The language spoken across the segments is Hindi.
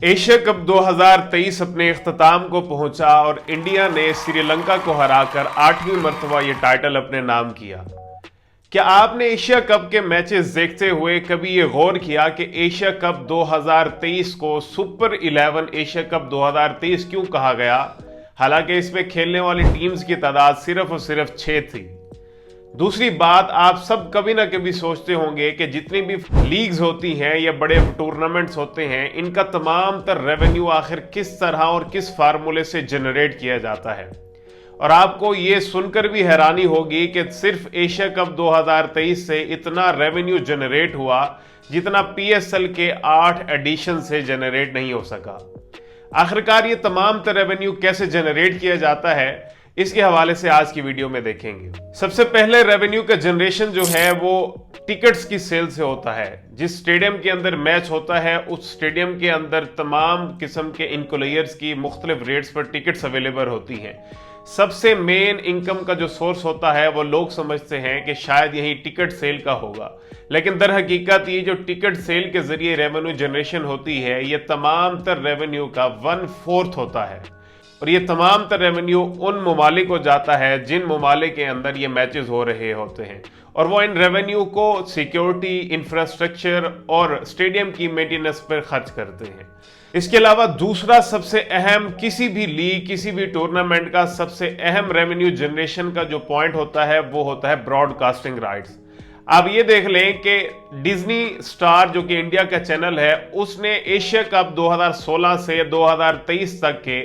एशिया कप 2023 अपने इख्तिताम को पहुंचा और इंडिया ने श्रीलंका को हराकर 8वीं मर्तबा ये टाइटल अपने नाम किया। क्या आपने एशिया कप के मैचेस देखते हुए कभी ये गौर किया कि एशिया कप 2023 को सुपर 11 एशिया कप 2023 क्यों कहा गया? हालांकि इसमें खेलने वाली टीम्स की तादाद सिर्फ और सिर्फ 6 थी। दूसरी बात, आप सब कभी ना कभी सोचते होंगे कि जितनी भी लीग्स होती हैं या बड़े टूर्नामेंट्स होते हैं, इनका तमाम तर रेवेन्यू आखिर किस तरह और किस फार्मूले से जनरेट किया जाता है। और आपको ये सुनकर भी हैरानी होगी कि सिर्फ एशिया कप 2023 से इतना रेवेन्यू जनरेट हुआ जितना पीएसएल के 8 एडिशन से जनरेट नहीं हो सका। आखिरकार ये तमाम तर रेवेन्यू कैसे जनरेट किया जाता है, इसके हवाले से आज की वीडियो में देखेंगे। सबसे पहले रेवेन्यू का जनरेशन जो है वो टिकट्स की सेल से होता है। जिस स्टेडियम के अंदर मैच होता है उस स्टेडियम के अंदर तमाम किस्म के इंक्लुएयर्स की मुख्तलिफ रेट्स पर टिकट्स अवेलेबल होती हैं। सबसे मेन इनकम का जो सोर्स होता है वो लोग समझते हैं कि शायद यही टिकट सेल का होगा, लेकिन दर हकीकत ये जो टिकट सेल के जरिए रेवेन्यू जनरेशन होती है ये तमाम तर रेवेन्यू का 1/4 होता है। और ये तमाम तर रेवेन्यू उन ममालिक को जाता है जिन ममालिक के अंदर ये मैचेस हो रहे होते हैं, और वो इन रेवेन्यू को सिक्योरिटी, इंफ्रास्ट्रक्चर और स्टेडियम की मेंटेनेंस पर खर्च करते हैं। इसके अलावा दूसरा सबसे अहम, किसी भी लीग, किसी भी टूर्नामेंट का सबसे अहम रेवेन्यू जनरेशन का जो पॉइंट होता है वो होता है ब्रॉडकास्टिंग राइट्स। आप ये देख लें कि डिज्नी स्टार जो कि इंडिया का चैनल है, उसने एशिया कप 2016 से 2023 तक के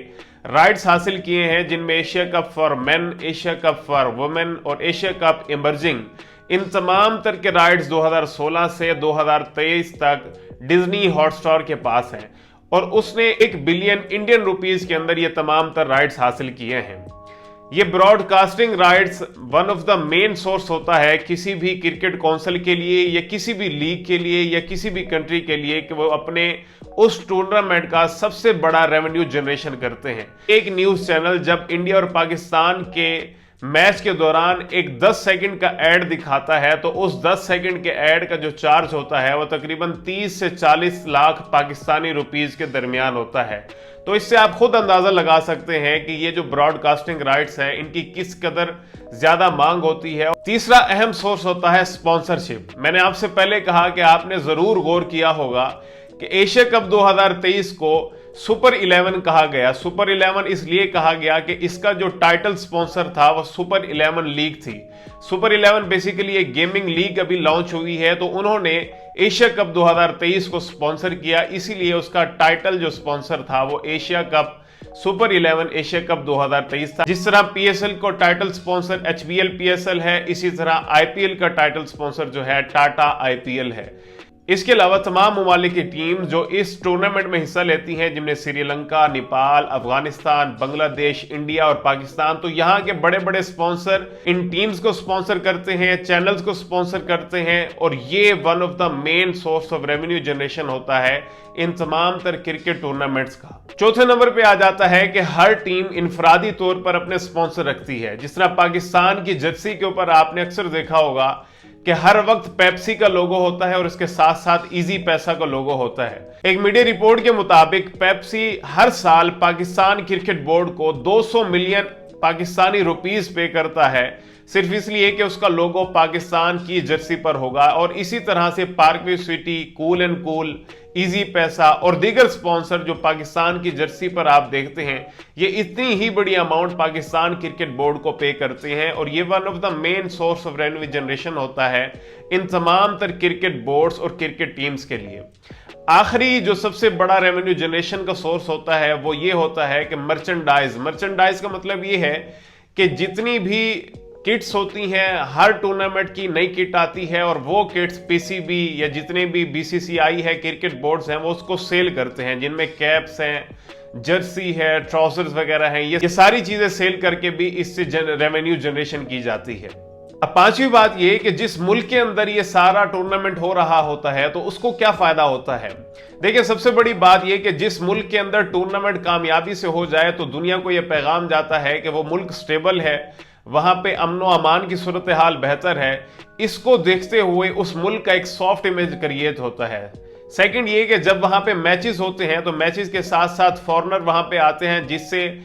राइट्स हासिल किए हैं, जिनमें Asia cup for main, Asia cup for women और एशिया कप इमर्जिंग, इन तमाम तरह के राइट्स 2016 से 2023 तक डिज्नी हॉटस्टार के पास हैं और उसने 1 बिलियन इंडियन रुपीस के अंदर ये तमाम तर राइट्स हासिल किए हैं। ये broadcasting rights one of the main source होता है किसी भी क्रिकेट काउंसिल के लिए या किसी भी लीग के लिए या किसी भी कंट्री के लिए कि वो अपने उस टूर्नामेंट का सबसे बड़ा रेवेन्यू जनरेशन करते हैं। एक न्यूज चैनल जब इंडिया और पाकिस्तान के मैच के दौरान एक 10 सेकंड का ऐड दिखाता है तो उस 10 सेकंड के ऐड का जो चार्ज होता है वो तकरीबन 30 से 40 लाख पाकिस्तानी रुपीस के दरमियान होता है। तो इससे आप खुद अंदाजा लगा सकते हैं कि ये जो ब्रॉडकास्टिंग राइट्स है इनकी किस कदर ज्यादा मांग होती है। तीसरा अहम सोर्स होता है स्पॉन्सरशिप। मैंने आपसे पहले कहा कि आपने जरूर गौर किया होगा कि एशिया कप 2023 को सुपर 11 कहा गया। सुपर 11 इसलिए कहा गया कि इसका जो टाइटल स्पॉन्सर था वो सुपर 11 लीग थी। सुपर 11 बेसिकली एक गेमिंग लीग अभी लॉन्च हुई है, तो उन्होंने एशिया कप 2023 को स्पॉन्सर किया, इसीलिए उसका टाइटल जो स्पॉन्सर था वो Asia cup super 11 Asia cup 2023 था। जिस तरह पीएसएल को टाइटल स्पॉन्सर एचबीएल पीएसएल है, इसी तरह आईपीएल का टाइटल स्पॉन्सर जो है टाटा आईपीएल है। इसके अलावा तमाम ममालिक की टीम जो इस टूर्नामेंट में हिस्सा लेती हैं, जिनमें श्रीलंका, नेपाल, अफगानिस्तान, बांग्लादेश, इंडिया और पाकिस्तान, तो यहाँ के बड़े बड़े स्पॉन्सर इन टीम्स को स्पॉन्सर करते हैं, चैनल्स को स्पॉन्सर करते हैं, और ये one of the main source of revenue generation होता है इन तमाम तर क्रिकेट टूर्नामेंट्स का। चौथे नंबर पे आ जाता है कि हर टीम इनफरादी तौर पर अपने स्पॉन्सर रखती है। जिस तरह पाकिस्तान की जर्सी के ऊपर आपने अक्सर देखा होगा कि हर वक्त पेप्सी का लोगो होता है और इसके साथ साथ इजी पैसा का लोगो होता है। एक मीडिया रिपोर्ट के मुताबिक पेप्सी हर साल पाकिस्तान क्रिकेट बोर्ड को 200 मिलियन पाकिस्तानी रुपीस पे करता है, सिर्फ इसलिए कि उसका लोगो पाकिस्तान की जर्सी पर होगा। और इसी तरह से Parkway city, cool and cool, easy पैसा और दीगर स्पॉन्सर जो पाकिस्तान की जर्सी पर आप देखते हैं, ये इतनी ही बड़ी अमाउंट पाकिस्तान क्रिकेट बोर्ड को पे करते हैं, और ये one of the main source of revenue generation होता है इन तमाम तर क्रिकेट बोर्ड्स और क्रिकेट टीम्स के लिए। आखिरी जो सबसे बड़ा रेवेन्यू जनरेशन का सोर्स होता है वो ये होता है कि मर्चेंडाइज। मर्चेंडाइज का मतलब ये है कि जितनी भी किट्स होती हैं, हर टूर्नामेंट की नई किट आती है और वो किट्स पीसीबी या जितने भी बीसीसीआई है, क्रिकेट बोर्ड्स हैं, वो उसको सेल करते हैं, जिनमें कैप्स हैं, जर्सी है, ट्राउजर्स वगैरह हैं। ये सारी चीजें सेल करके भी इससे रेवेन्यू जनरेशन की जाती है। अब पांचवी बात ये कि जिस मुल्क के अंदर ये सारा टूर्नामेंट हो रहा होता है तो उसको क्या फायदा होता है। देखिए, सबसे बड़ी बात ये कि जिस मुल्क के अंदर टूर्नामेंट कामयाबी से हो जाए तो दुनिया को यह पैगाम जाता है कि वो मुल्क स्टेबल है, वहां पे अमनो अमान की सूरत हाल बेहतर है। इसको देखते हुए उस मुल्क का एक सॉफ्ट इमेज क्रिएट होता है। सेकंड ये कि जब वहां पे मैचेस होते हैं तो मैचेस के साथ साथ फॉरेनर वहां पे आते हैं, जिससे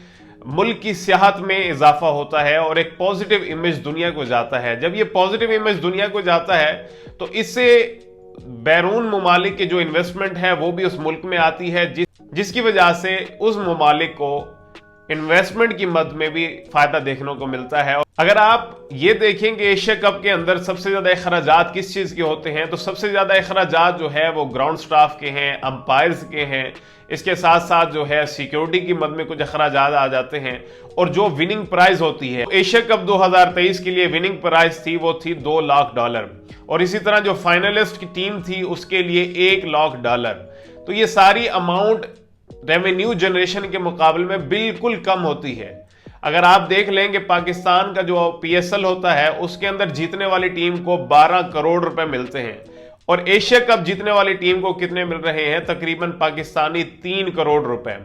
मुल्क की सियाहत में इजाफा होता है और एक पॉजिटिव इमेज दुनिया को जाता है। जब ये पॉजिटिव इमेज दुनिया को जाता है तो इससे बैरून ममालिक के जो इन्वेस्टमेंट है वो भी उस मुल्क में आती है, जिसकी वजह से उस ममालिक को इन्वेस्टमेंट की मद में भी फायदा देखने को मिलता है। अगर आप ये देखेंगे एशिया कप के अंदर सबसे ज्यादा अखराजात किस चीज के होते हैं, तो सबसे ज्यादा अखराजात जो है वो ग्राउंड स्टाफ के हैं, अंपायर्स के हैं, इसके साथ साथ जो है सिक्योरिटी की मद में कुछ अखराजात आ जाते हैं। और जो विनिंग प्राइज होती है, एशिया कप 2023 के लिए विनिंग प्राइज थी वो थी $2 लाख, और इसी तरह जो फाइनलिस्ट की टीम थी उसके लिए $1 लाख। तो ये सारी अमाउंट रेवेन्यू जनरेशन के मुकाबले में बिल्कुल कम होती है। अगर आप देख लेंगे पाकिस्तान का जो पीएसएल होता है उसके अंदर जीतने वाली टीम को 12 करोड़ रुपए मिलते हैं, और एशिया कप जीतने वाली टीम को कितने मिल रहे हैं, तकरीबन पाकिस्तानी 3 करोड़ रुपए।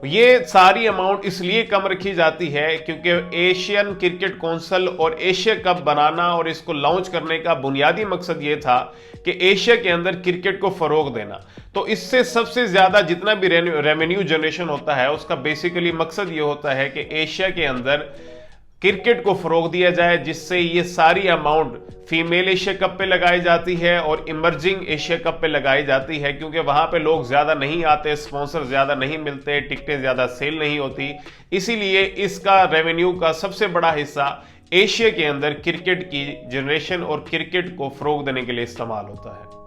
ये सारी अमाउंट इसलिए कम रखी जाती है क्योंकि एशियन क्रिकेट काउंसिल और एशिया कप बनाना और इसको लॉन्च करने का बुनियादी मकसद ये था कि एशिया के अंदर क्रिकेट को फरोग देना। तो इससे सबसे ज्यादा जितना भी रेवेन्यू जनरेशन होता है उसका बेसिकली मकसद ये होता है कि एशिया के अंदर क्रिकेट को फरोग दिया जाए, जिससे ये सारी अमाउंट फीमेल एशिया कप पे लगाई जाती है और इमर्जिंग एशिया कप पे लगाई जाती है, क्योंकि वहां पे लोग ज्यादा नहीं आते, स्पॉन्सर ज्यादा नहीं मिलते, टिकटें ज्यादा सेल नहीं होती। इसीलिए इसका रेवेन्यू का सबसे बड़ा हिस्सा एशिया के अंदर क्रिकेट की जनरेशन और क्रिकेट को फरोग देने के लिए इस्तेमाल होता है।